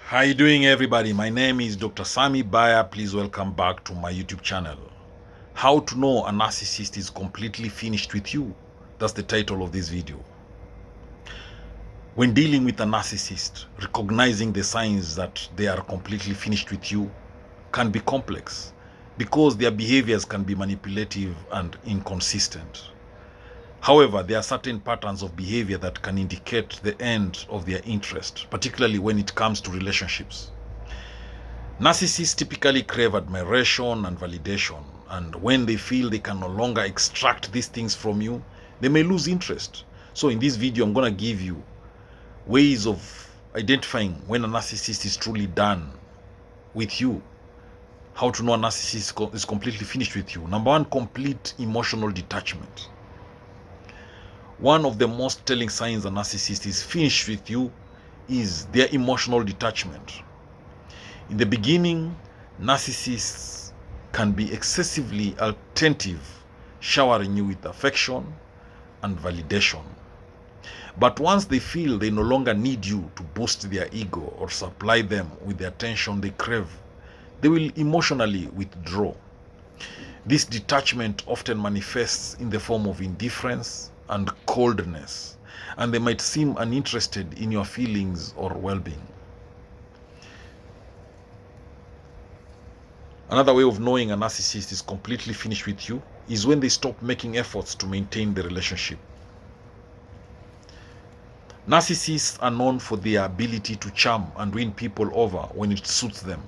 How you doing, everybody? My name is Dr. Sammy BAYA. Please welcome back to my YouTube channel. How to know a narcissist is completely finished with you. That's the title of this video. When dealing with a narcissist, recognizing the signs that they are completely finished with you can be complex because their behaviors can be manipulative and inconsistent. However, there are certain patterns of behavior that can indicate the end of their interest, particularly when it comes to relationships. Narcissists typically crave admiration and validation, and when they feel they can no longer extract these things from you, they may lose interest. So in this video, I'm going to give you ways of identifying when a narcissist is truly done with you. How to know a narcissist is completely finished with you. Number one, complete emotional detachment. One of the most telling signs a narcissist is finished with you is their emotional detachment. In the beginning, narcissists can be excessively attentive, showering you with affection and validation. But once they feel they no longer need you to boost their ego or supply them with the attention they crave, they will emotionally withdraw. This detachment often manifests in the form of indifference and coldness, and they might seem uninterested in your feelings or well-being. Another way of knowing a narcissist is completely finished with you is when they stop making efforts to maintain the relationship. Narcissists are known for their ability to charm and win people over when it suits them.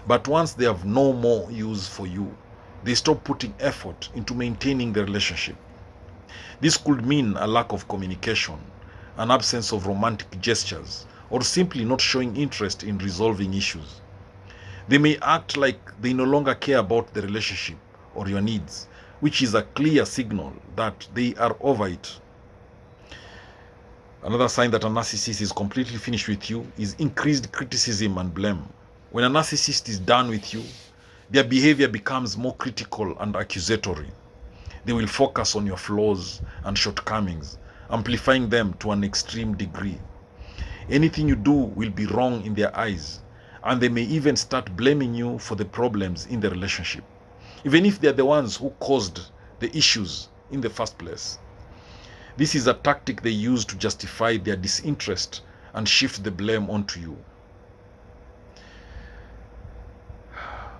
But once they have no more use for you, they stop putting effort into maintaining the relationship. This could mean a lack of communication, an absence of romantic gestures, or simply not showing interest in resolving issues. They may act like they no longer care about the relationship or your needs, which is a clear signal that they are over it. Another sign that a narcissist is completely finished with you is increased criticism and blame. When a narcissist is done with you, their behavior becomes more critical and accusatory. They will focus on your flaws and shortcomings, amplifying them to an extreme degree. Anything you do will be wrong in their eyes, and they may even start blaming you for the problems in the relationship, even if they are the ones who caused the issues in the first place. This is a tactic they use to justify their disinterest and shift the blame onto you.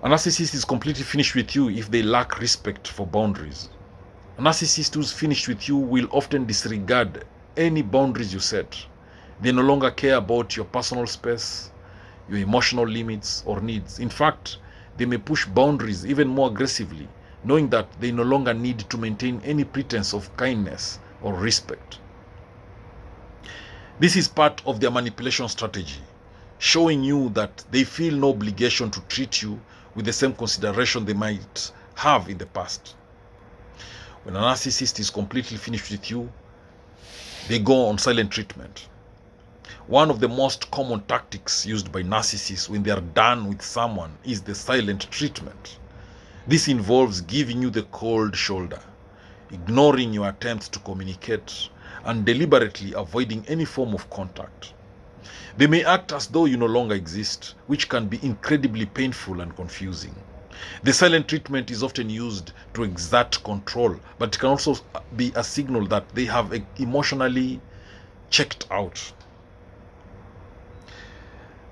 A narcissist is completely finished with you if they lack respect for boundaries. A narcissist who's finished with you will often disregard any boundaries you set. They no longer care about your personal space, your emotional limits or needs. In fact, they may push boundaries even more aggressively, knowing that they no longer need to maintain any pretense of kindness or respect. This is part of their manipulation strategy, showing you that they feel no obligation to treat you with the same consideration they might have in the past. When a narcissist is completely finished with you, they go on silent treatment. One of the most common tactics used by narcissists when they are done with someone is the silent treatment. This involves giving you the cold shoulder, ignoring your attempts to communicate, and deliberately avoiding any form of contact. They may act as though you no longer exist, which can be incredibly painful and confusing. The silent treatment is often used to exert control, but it can also be a signal that they have emotionally checked out.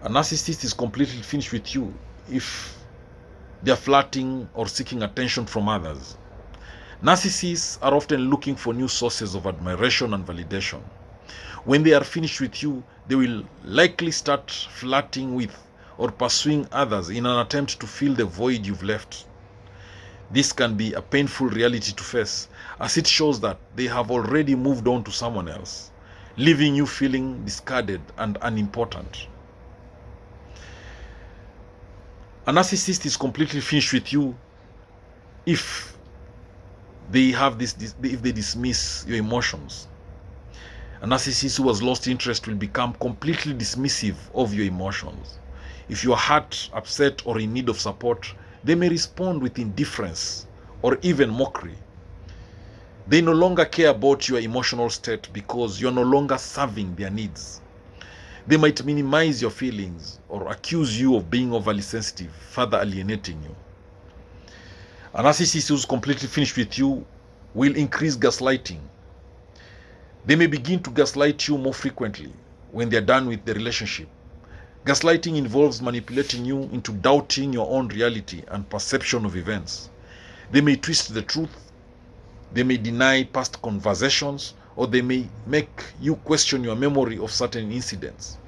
A narcissist is completely finished with you if they are flirting or seeking attention from others. Narcissists are often looking for new sources of admiration and validation. When they are finished with you, they will likely start flirting with or pursuing others in an attempt to fill the void you've left. This can be a painful reality to face, as it shows that they have already moved on to someone else, leaving you feeling discarded and unimportant. A narcissist is completely finished with you if they dismiss your emotions. A narcissist who has lost interest will become completely dismissive of your emotions. If you are hurt, upset, or in need of support, they may respond with indifference or even mockery. They no longer care about your emotional state because you're no longer serving their needs. They might minimize your feelings or accuse you of being overly sensitive, further alienating you. A narcissist who's completely finished with you will increase gaslighting. They may begin to gaslight you more frequently when they're done with the relationship. Gaslighting involves manipulating you into doubting your own reality and perception of events. They may twist the truth, they may deny past conversations, or they may make you question your memory of certain incidents.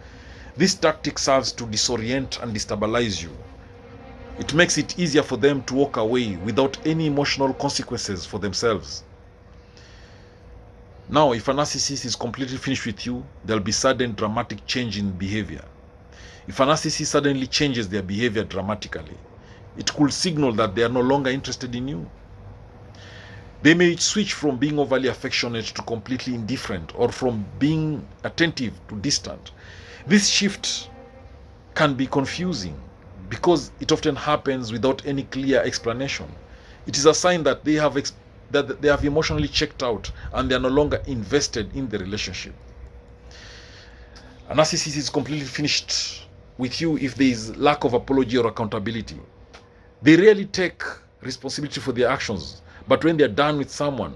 This tactic serves to disorient and destabilize you. It makes it easier for them to walk away without any emotional consequences for themselves. Now, if a narcissist is completely finished with you, there'll be sudden dramatic change in behavior. If a narcissist suddenly changes their behavior dramatically, it could signal that they are no longer interested in you. They may switch from being overly affectionate to completely indifferent, or from being attentive to distant. This shift can be confusing because it often happens without any clear explanation. It is a sign that they have emotionally checked out and they are no longer invested in the relationship. A narcissist is completely finished with you if there is lack of apology or accountability. They rarely take responsibility for their actions, but when they are done with someone,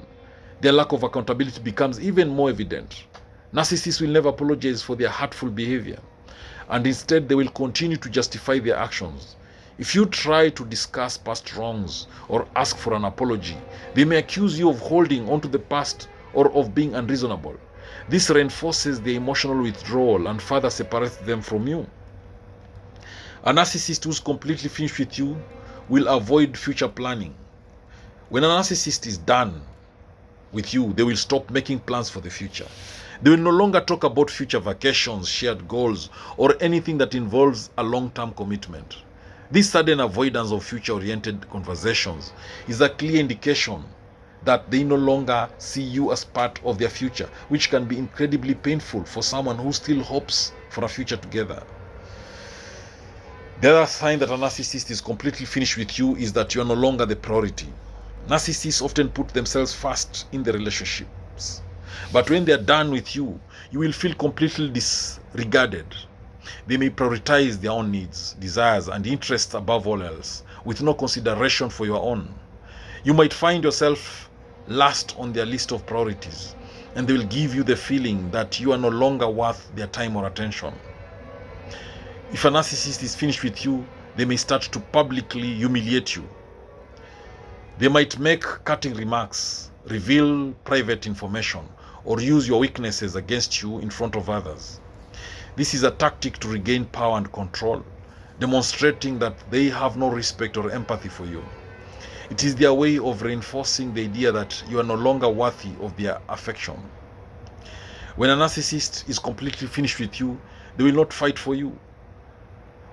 their lack of accountability becomes even more evident. Narcissists will never apologize for their hurtful behavior, and instead they will continue to justify their actions. If you try to discuss past wrongs or ask for an apology, they may accuse you of holding onto the past or of being unreasonable. This reinforces their emotional withdrawal and further separates them from you. A narcissist who's completely finished with you will avoid future planning. When a narcissist is done with you, they will stop making plans for the future. They will no longer talk about future vacations, shared goals, or anything that involves a long-term commitment. This sudden avoidance of future-oriented conversations is a clear indication that they no longer see you as part of their future, which can be incredibly painful for someone who still hopes for a future together. The other sign that a narcissist is completely finished with you is that you are no longer the priority. Narcissists often put themselves first in the relationships. But when they are done with you, you will feel completely disregarded. They may prioritize their own needs, desires, and interests above all else, with no consideration for your own. You might find yourself last on their list of priorities, and they will give you the feeling that you are no longer worth their time or attention. If a narcissist is finished with you, they may start to publicly humiliate you. They might make cutting remarks, reveal private information, or use your weaknesses against you in front of others. This is a tactic to regain power and control, demonstrating that they have no respect or empathy for you. It is their way of reinforcing the idea that you are no longer worthy of their affection. When a narcissist is completely finished with you, they will not fight for you.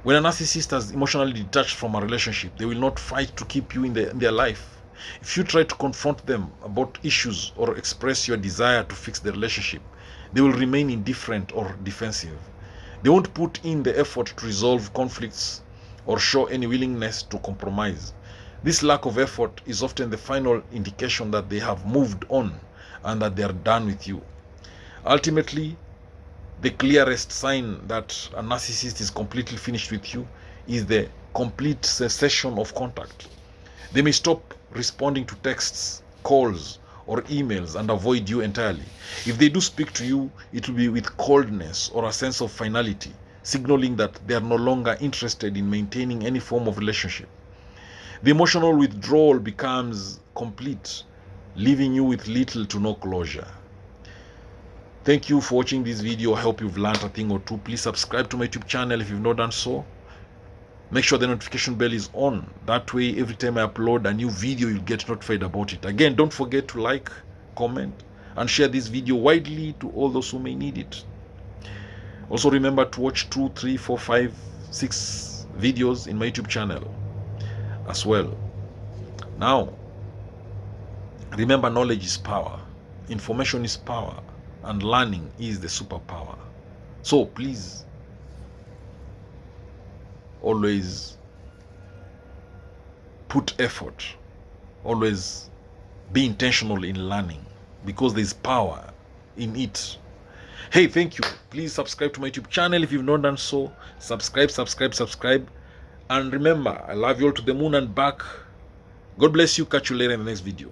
When a narcissist has emotionally detached from a relationship, they will not fight to keep you in their life. If you try to confront them about issues or express your desire to fix the relationship, they will remain indifferent or defensive. They won't put in the effort to resolve conflicts or show any willingness to compromise. This lack of effort is often the final indication that they have moved on and that they are done with you. Ultimately, the clearest sign that a narcissist is completely finished with you is the complete cessation of contact. They may stop responding to texts, calls, or emails and avoid you entirely. If they do speak to you, it will be with coldness or a sense of finality, signaling that they are no longer interested in maintaining any form of relationship. The emotional withdrawal becomes complete, leaving you with little to no closure. Thank you for watching this video. I hope you've learned a thing or two. Please subscribe to my YouTube channel if you've not done so. Make sure the notification bell is on. That way, every time I upload a new video, you'll get notified about it. Again, don't forget to like, comment, and share this video widely to all those who may need it. Also, remember to watch 2, 3, 4, 5, 6 videos in my YouTube channel as well. Now, remember, knowledge is power, information is power, and learning is the superpower. So please, always put effort, always be intentional in learning, because there is power in it. Hey, thank you. Please subscribe to my YouTube channel if you've not done so. Subscribe. And remember, I love you all to the moon and back. God bless you. Catch you later in the next video.